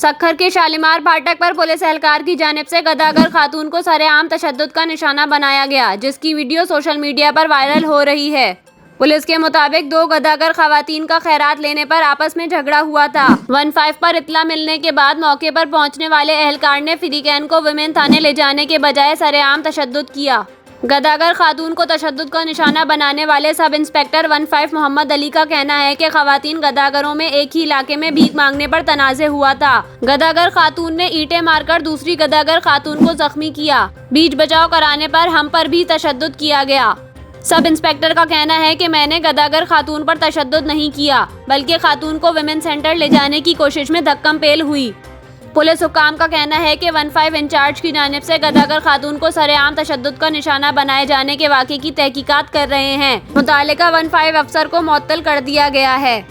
सक्खर के शालीमार फाटक पर पुलिस एहलकार की जानिब से गदागर खातून को सरेआम तशद्दुद का निशाना बनाया गया, जिसकी वीडियो सोशल मीडिया पर वायरल हो रही है। पुलिस के मुताबिक दो गदागर खवातीन का खैरात लेने पर आपस में झगड़ा हुआ था। 15 पर इत्तला मिलने के बाद मौके पर पहुंचने वाले एहलकार ने फिरीकैन को विमेन थाने ले जाने के बजाय सरेआम तशद्दुद किया। गदागर खातून को तशद्दुद का निशाना बनाने वाले सब इंस्पेक्टर 15 मोहम्मद अली का कहना है कि खवातीन गदागरों में एक ही इलाके में भीख मांगने पर तनाज़े हुआ था। गदागर खातून ने ईंटें मारकर दूसरी गदागर खातून को जख्मी किया। बीच बचाव कराने पर हम पर भी तशद्दुद किया गया। सब इंस्पेक्टर का कहना है कि मैंने गदागर खातून पर तशद्दुद नहीं किया, बल्कि खातून को विमेन सेंटर ले जाने की कोशिश में धक्कम-पेल हुई। पुलिस हुक्काम का कहना है कि 15 इंचार्ज की जानिब से गदागर खातून को सरेआम तशद्दुद का निशाना बनाए जाने के वाक़े की तहकीकात कर रहे हैं। मुतालिका 15 अफसर को मुअत्तल कर दिया गया है।